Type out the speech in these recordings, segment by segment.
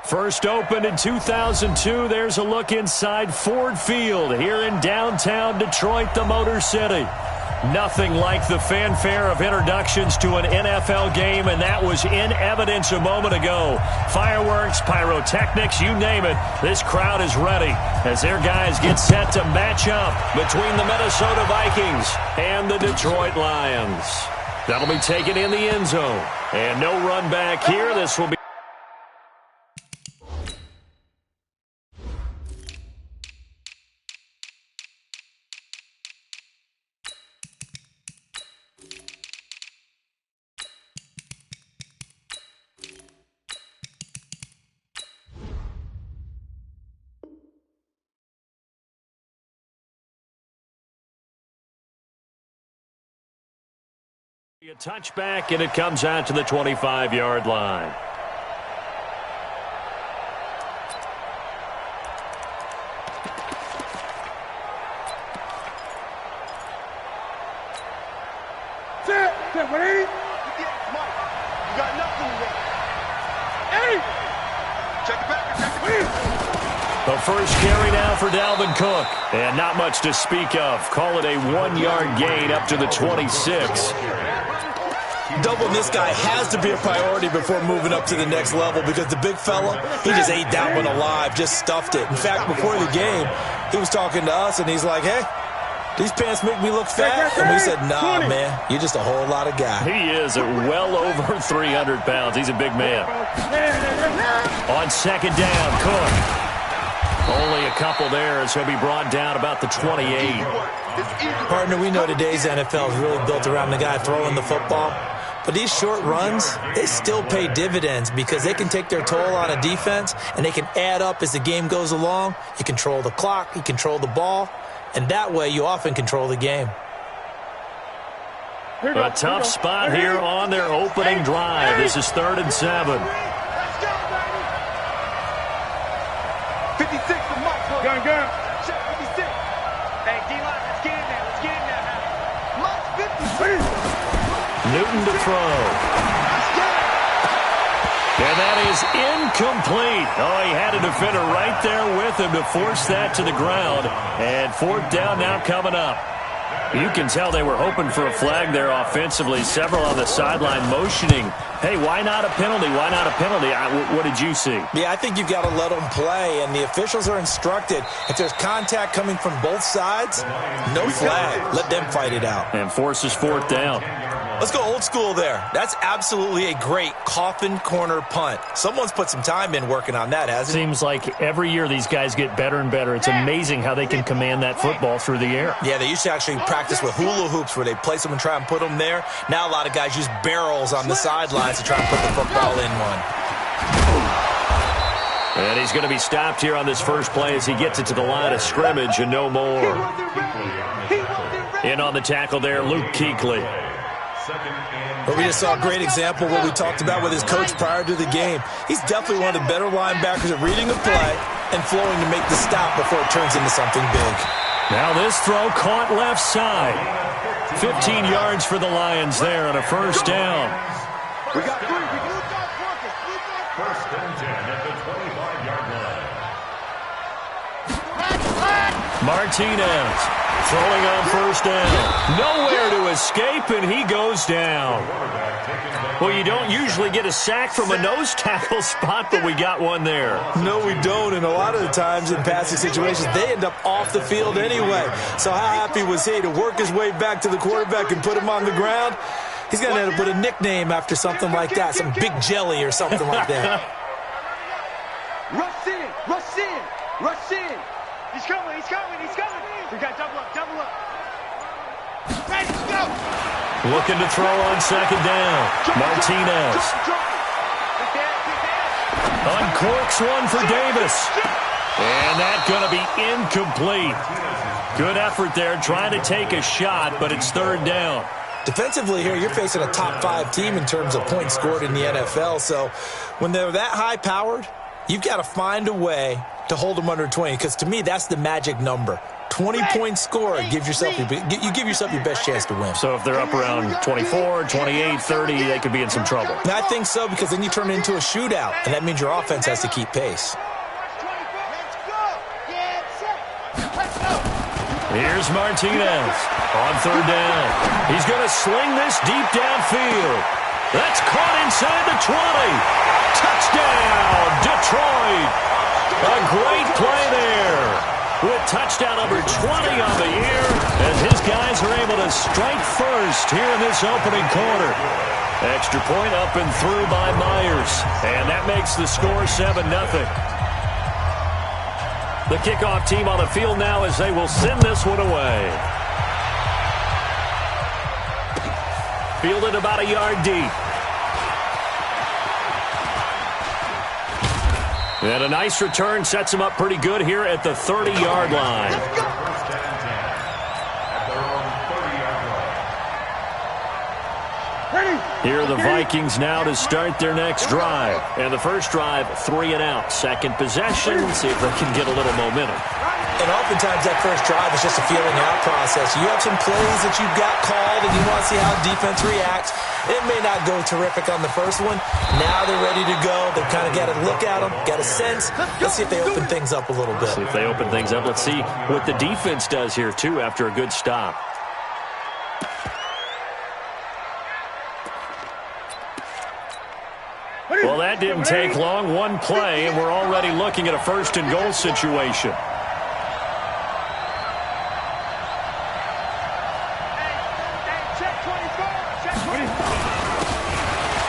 First opened in 2002, there's a look inside Ford Field here in downtown Detroit, the Motor City. Nothing like the fanfare of introductions to an NFL game, and that was in evidence a moment ago. Fireworks, pyrotechnics, you name it, this crowd is ready as their guys get set to match up between the Minnesota Vikings and the Detroit Lions. That'll be taken in the end zone, and no run back here. This will be a touchback, and it comes out to the 25-yard line. The first carry now for Dalvin Cook, and not much to speak of. Call it a 1-yard gain up to the 26. Doubling this guy has to be a priority before moving up to the next level because the big fella, he just ate that one alive, just stuffed it. In fact, before the game, he was talking to us, and he's like, hey, these pants make me look fat. And we said, nah, man, you're just a whole lot of guy. He is at well over 300 pounds. He's a big man. On second down, Cook. Only a couple there as he'll be brought down about the 28. Partner, we know today's NFL is really built around the guy throwing the football. But these short runs, they still pay dividends because they can take their toll on a defense, and they can add up as the game goes along. You control the clock, you control the ball, and that way you often control the game. A tough spot here on their opening drive. This is 3rd and 7. Gun. Check 56. Hey, D-line, let's get in there. Let's get in there now. Mark 56. Newton to throw. And that is incomplete. Oh, he had a defender right there with him to force that to the ground. And 4th down now coming up. You can tell they were hoping for a flag there offensively. Several on the sideline motioning. Hey, why not a penalty? Why not a penalty? What did you see? Yeah, I think you've got to let them play, and the officials are instructed. If there's contact coming from both sides, no flag. Let them fight it out. And forces 4th down. Let's go old school there. That's absolutely a great coffin corner punt. Someone's put some time in working on that, hasn't it? Seems like every year these guys get better and better. It's amazing how they can command that football through the air. Yeah, they used to actually practice with hula hoops where they place them and try and put them there. Now a lot of guys use barrels on the sidelines to try and put the football in one. And he's going to be stopped here on this first play as he gets it to the line of scrimmage and no more. In on the tackle there, Luke Kuechly. But we just saw a great example of what we talked about with his coach prior to the game. He's definitely one of the better linebackers at reading the play and flowing to make the stop before it turns into something big. Now this throw caught left side. 15 yards for the Lions there on a first down. We got 3. First and 10 at the 25-yard line. Martinez throwing on first down. Nowhere to escape, and he goes down. Well, you don't usually get a sack from a nose tackle spot, but we got one there. No, we don't, and a lot of the times in passing situations, they end up off the field anyway. So how happy was he to work his way back to the quarterback and put him on the ground? He's going to end up with a nickname after something like that, some Big Jelly or something like that. Rush in. He's coming. We got double up. Ready, go. Looking to throw on second down. Martinez. Uncorks one for Davis. And that's going to be incomplete. Good effort there trying to take a shot, but it's 3rd down. Defensively here, you're facing a top 5 team in terms of points scored in the NFL. So when they're that high-powered, you've got to find a way to hold them under 20, because to me, that's the magic number. 20-point score gives yourself you give yourself your best chance to win. So if they're up around 24, 28, 30, they could be in some trouble. And I think so, because then you turn it into a shootout, and that means your offense has to keep pace. Here's Martinez on third down. He's going to sling this deep downfield. That's caught inside the 20. Touchdown, Detroit. A great play there. With touchdown number 20 on the year, as his guys are able to strike first here in this opening quarter. Extra point up and through by Myers, and that makes the score 7-0. The kickoff team on the field now as they will send this one away. Fielded about a yard deep. And a nice return sets him up pretty good here at the 30-yard line. Here are the Vikings now to start their next drive. And the first drive, 3 and out. Second possession, see if they can get a little momentum. And oftentimes that first drive is just a feeling out process. You have some plays that you've got called, and you want to see how defense reacts. It may not go terrific on the first one. Now they're ready to go. They've kind of got to look at them, got a sense. Let's see if they open things up a little bit. See if they open things up. Let's see what the defense does here, too, after a good stop. Well, that didn't take long. One play, and we're already looking at a first-and-goal situation.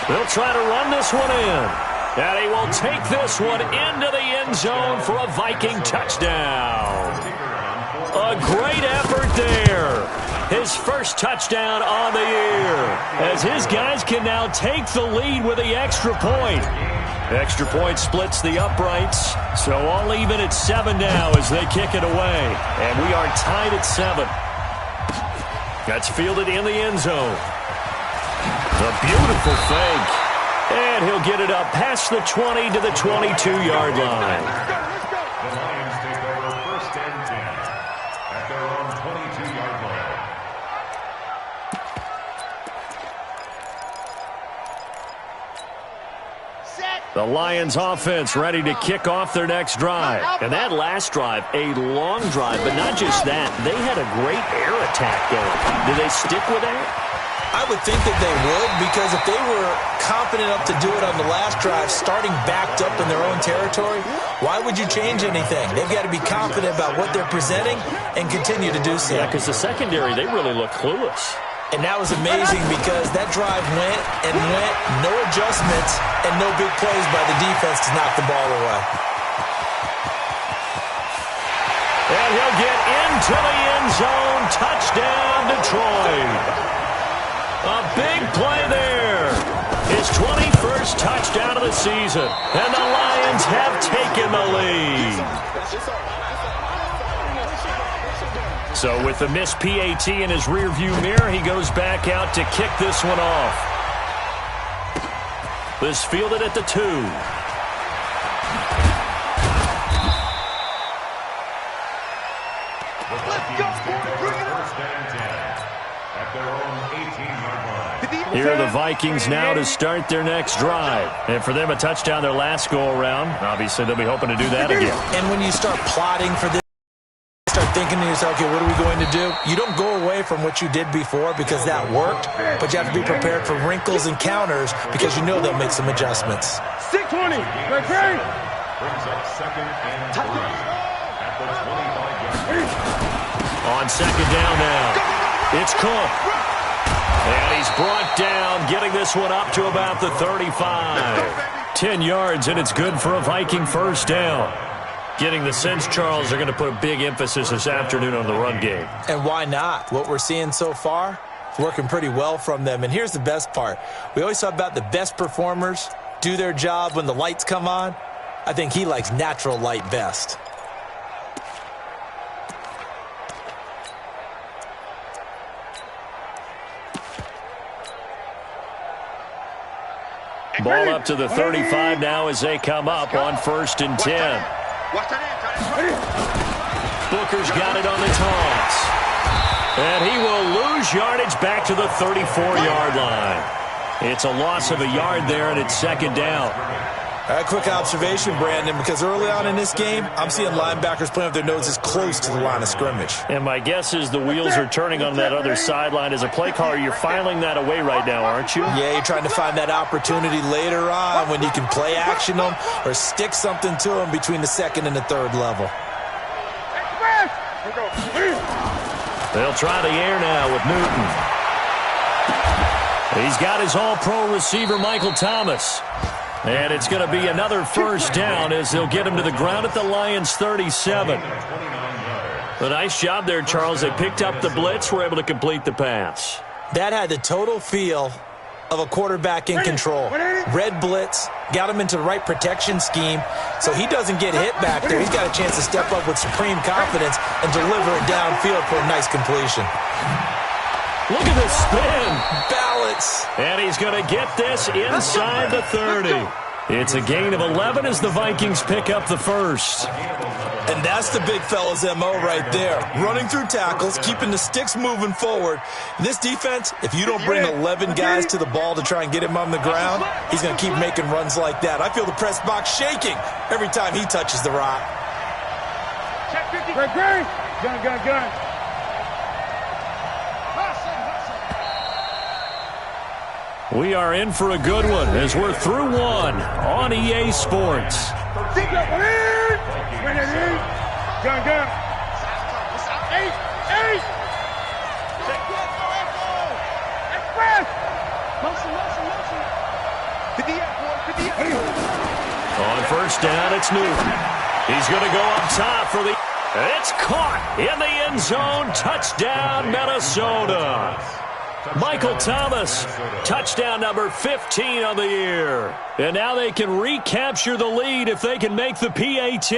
They'll try to run this one in. And he will take this one into the end zone for a Viking touchdown. A great effort there. His first touchdown on the year, as his guys can now take the lead with the extra point. Extra point splits the uprights, so all even at 7 now as they kick it away. And we are tied at 7. That's fielded in the end zone. A beautiful fake. And he'll get it up past the 20 to the 22-yard line. The Lions take over first and 10 at their own 22-yard line. The Lions offense ready to kick off their next drive. And that last drive, a long drive, but not just that. They had a great air attack going. Do they stick with that? I would think that they would, because if they were confident enough to do it on the last drive, starting backed up in their own territory, why would you change anything? They've got to be confident about what they're presenting and continue to do so. Yeah, because the secondary, they really look clueless. And that was amazing, because that drive went and went, no adjustments, and no big plays by the defense to knock the ball away. And he'll get into the end zone. Touchdown, Detroit. A big play there. His 21st touchdown of the season. And the Lions have taken the lead. So with the missed PAT in his rearview mirror, he goes back out to kick this one off. This fielded at the 2. Here are the Vikings now to start their next drive. And for them, a touchdown their last go-around. Obviously, they'll be hoping to do that again. And when you start plotting for this, start thinking to yourself, okay, what are we going to do? You don't go away from what you did before because that worked, but you have to be prepared for wrinkles and counters because you know they'll make some adjustments. 620. Brings up second and 3 at the 25-yard line. On second down now, it's Cook. And he's brought down, getting this one up to about the 35. 10 yards, and it's good for a Viking first down. Getting the sense, Charles, they're going to put a big emphasis this afternoon on the run game. And why not? What we're seeing so far, working pretty well from them. And here's the best part. We always talk about the best performers do their job when the lights come on. I think he likes natural light best. Ball up to the 35 now as they come up on 1st and 10. Booker's got it on the toss. And he will lose yardage back to the 34-yard line. It's a loss of a yard there, and it's 2nd down. A quick observation, Brandon, because early on in this game, I'm seeing linebackers playing with their noses close to the line of scrimmage. And my guess is the wheels are turning on that other sideline. As a play caller, you're filing that away right now, aren't you? Yeah, you're trying to find that opportunity later on when you can play action them or stick something to them between the 2nd and the 3rd level. They'll try the air now with Newton. He's got his all-pro receiver, Michael Thomas. And it's going to be another 1st down as they'll get him to the ground at the Lions' 37. A nice job there, Charles. They picked up the blitz, were able to complete the pass. That had the total feel of a quarterback in control. Red blitz, got him into the right protection scheme, so he doesn't get hit back there. He's got a chance to step up with supreme confidence and deliver it downfield for a nice completion. Look at the spin. Balance. And he's going to get this inside the 30. It's a gain of 11 as the Vikings pick up the 1st. And that's the big fella's MO right there. Running through tackles, keeping the sticks moving forward. This defense, if you don't bring 11 guys to the ball to try and get him on the ground, he's going to keep making runs like that. I feel the press box shaking every time he touches the rock. Check 50. Gun. We are in for a good one as we're through one on EA Sports. Gun. 8. Express. Motion. 50. On 1st down, it's Newton. He's going to go up top for the... It's caught in the end zone. Touchdown, Minnesota. Michael Thomas, touchdown number 15 on the year. And now they can recapture the lead if they can make the PAT.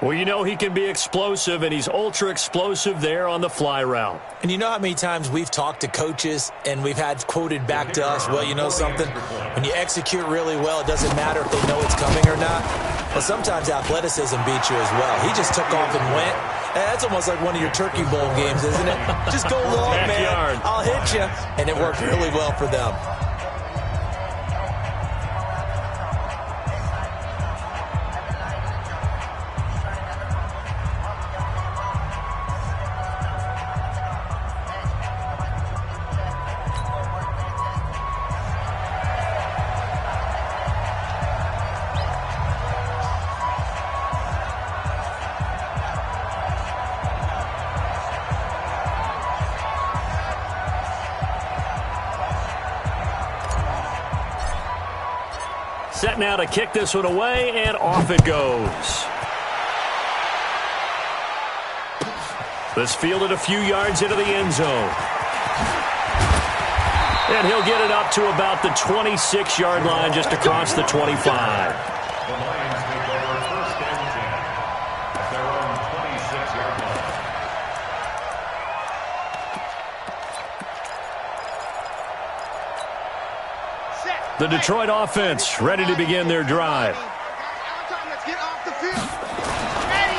Well, you know he can be explosive, and he's ultra-explosive there on the fly route. And you know how many times we've talked to coaches and we've had quoted back to us, well, you know something? When you execute really well, it doesn't matter if they know it's coming or not. Well, sometimes athleticism beats you as well. He just took off and went. That's almost like one of your Turkey Bowl games, isn't it? Just go long, man. I'll hit you. And it worked really well for them. Set now to kick this one away, and off it goes. This fielded a few yards into the end zone. And he'll get it up to about the 26-yard line, just across the 25. The Lions take over 1st and 10 at their own 26-yard line. The Detroit offense ready to begin their drive.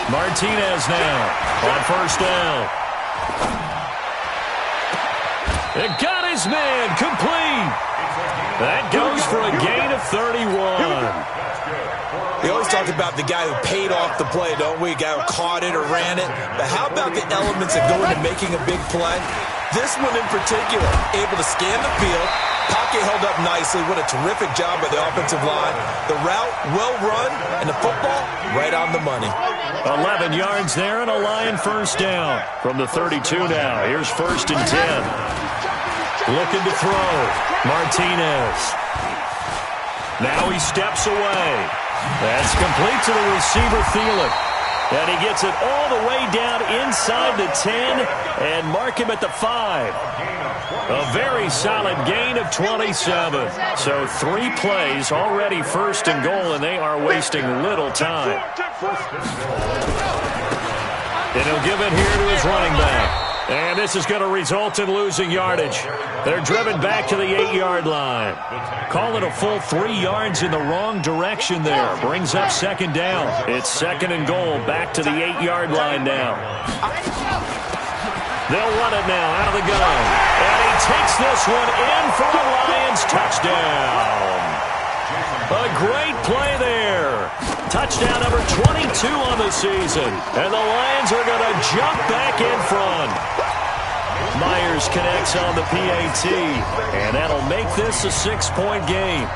Martinez now on 1st down. It got his man complete. That goes for a gain of 31. We always talk about the guy who paid off the play, don't we? The guy who caught it or ran it. But how about the elements that go into making a big play? This one in particular, able to scan the field. Pocket held up nicely. What a terrific job by the offensive line. The route, well run, and the football, right on the money. 11 yards there and a Lion 1st down. From the 32 now, here's 1st and 10. Looking to throw. Martinez. Now he steps away. That's complete to the receiver, Thielen. And he gets it all the way down inside the 10 and mark him at the 5. A very solid gain of 27. So 3 plays, already 1st and goal, and they are wasting little time. And he'll give it here to his running back. And this is going to result in losing yardage. They're driven back to the 8-yard line. Call it a full 3 yards in the wrong direction there. Brings up second down. It's second and goal back to the 8-yard line now. They'll run it now out of the gun. And he takes this one in for a Lions touchdown. A great play there. Touchdown number 22 on the season. And the Lions are going to jump back in front. Myers connects on the PAT. And that'll make this a 6-point game.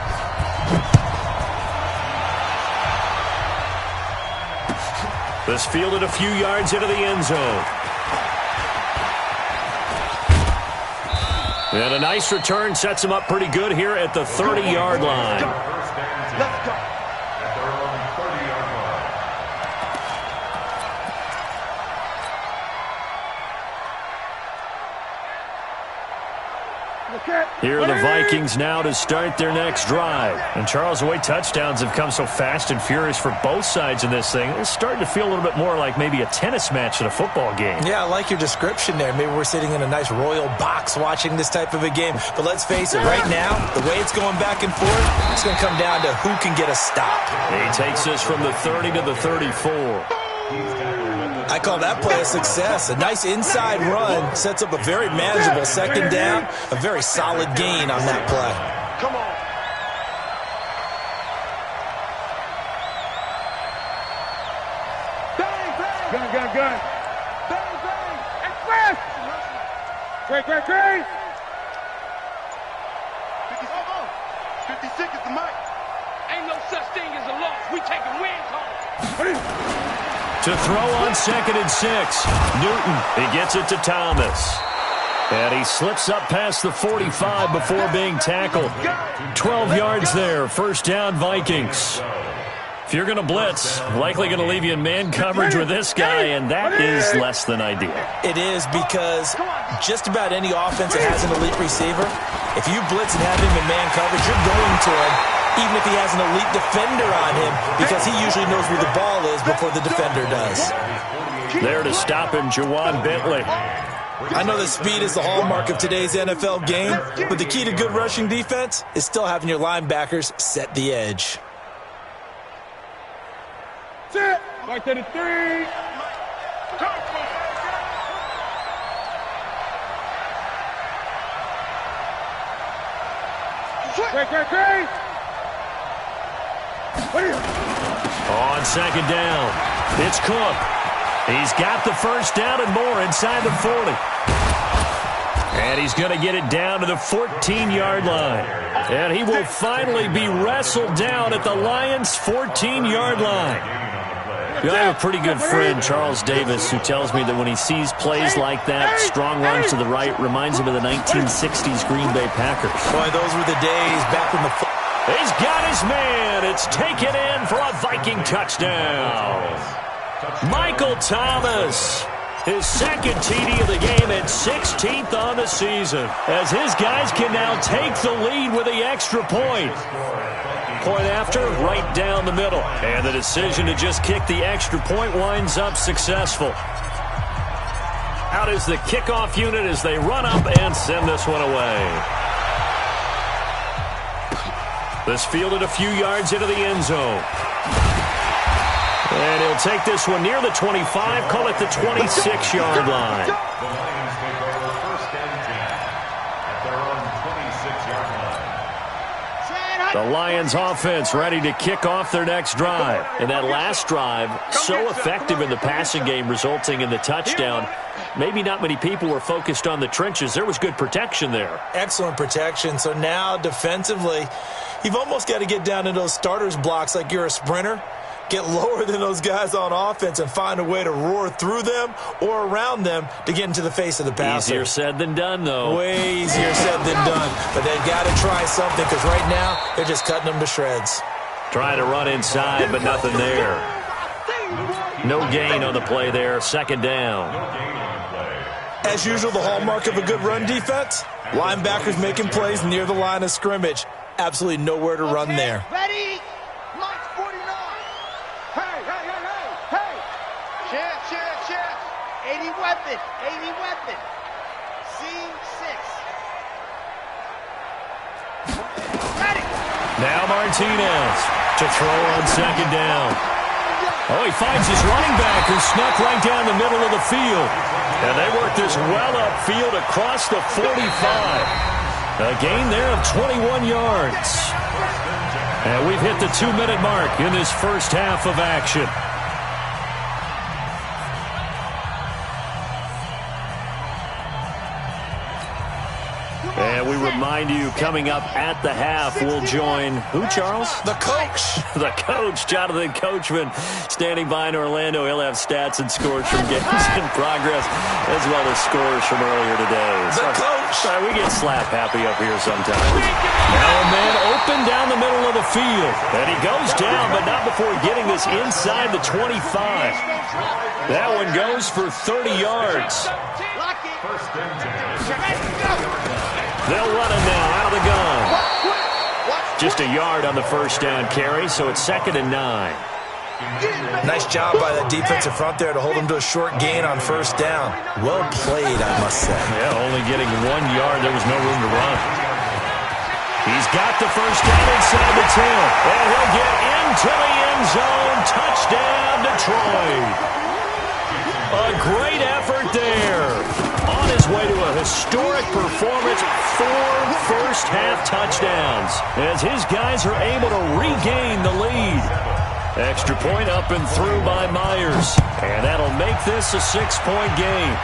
This fielded a few yards into the end zone. And a nice return sets him up pretty good here at the 30-yard line. Let's go. At their own 30-yard line. Here are the Vikings now to start their next drive. And Charles, the way touchdowns have come so fast and furious for both sides in this thing, it's starting to feel a little bit more like maybe a tennis match at a football game. Yeah, I like your description there. Maybe we're sitting in a nice royal box watching this type of a game. But let's face it, right now, the way it's going back and forth, it's going to come down to who can get a stop. He takes this from the 30 to the 34. I call that play a success. A nice inside run sets up a very manageable second down. A very solid gain on that play. Come on. Bang, bang. Gun, gun, gun. Bang, bang. Express. Great, great, great. 56 is the mic. Ain't no such thing as a loss. We taking wins home. To throw on 2nd and 6. Newton, he gets it to Thomas. And he slips up past the 45 before being tackled. 12 yards there. First down, Vikings. If you're going to blitz, likely going to leave you in man coverage with this guy, and that is less than ideal. It is because just about any offense that has an elite receiver, if you blitz and have him in man coverage, you're going to him, even if he has an elite defender on him, because he usually knows where the ball is before the defender does. There to stop him, Juwan Bentley. I know that speed is the hallmark of today's NFL game, but the key to good rushing defense is still having your linebackers set the edge. Sit. Right to the 3. Great, great, great. On second down, it's Cook. He's got the first down and more inside the 40. And he's going to get it down to the 14-yard line. And he will finally be wrestled down at the Lions' 14-yard line. I have a pretty good friend, Charles Davis, who tells me that when he sees plays like that, strong runs to the right, reminds him of the 1960s Green Bay Packers. Boy, those were the days back when the... He's got his man. It's taken in for a Viking touchdown. Michael Thomas, his second TD of the game at 16th on the season, as his guys can now take the lead with the extra point. Point after, right down the middle. And the decision to just kick the extra point winds up successful. Out is the kickoff unit as they run up and send this one away. This fielded a few yards into the end zone. And he'll take this one near the 25, call it the 26-yard line. The Lions take over first and 10 at their own 26-yard line. The Lions offense ready to kick off their next drive. And that last drive, so effective in the passing game, resulting in the touchdown. Maybe not many people were focused on the trenches. There was good protection there. Excellent protection. So now defensively, you've almost got to get down to those starters blocks like you're a sprinter. Get lower than those guys on offense and find a way to roar through them or around them to get into the face of the passer. Easier said than done, though. Way easier said than done. But they've got to try something because right now they're just cutting them to shreds. Trying to run inside, but nothing there. No gain on the play there. Second down. As usual, the hallmark of a good run defense, linebackers making plays near the line of scrimmage. Absolutely nowhere to run there. Ready? March 49. Hey, hey, hey, hey, hey. Chance, chance, chance. 80 weapon. 80 weapon. C6. Ready. Now Martinez to throw on second down. Oh, he finds his running back who snuck right down the middle of the field. And they work this well upfield across the 45. A gain there of 21 yards. And we've hit the 2-minute mark in this first half of action. And we remind you, coming up at the half, we'll join who, Charles? The coach. The coach, Jonathan Coachman, standing by in Orlando. He'll have stats and scores from games in progress, as well as scores from earlier today. The coach. Sorry, we get slap happy up here sometimes. Now a man open down the middle of the field. And he goes down, but not before getting this inside the 25. That one goes for 30 yards. First and 10. They'll run him now out of the gun. Just a yard on the first down carry, so it's 2nd and 9. Nice job by the defensive front there to hold him to a short gain on first down. Well played, I must say. Yeah, only getting 1 yard. There was no room to run. He's got the first down inside the 10. And he'll get into the end zone. Touchdown, Detroit. A great effort there. On his way to a historic performance, 4 first-half touchdowns, as his guys are able to regain the lead. Extra point up and through by Myers, and that'll make this a 6-point game.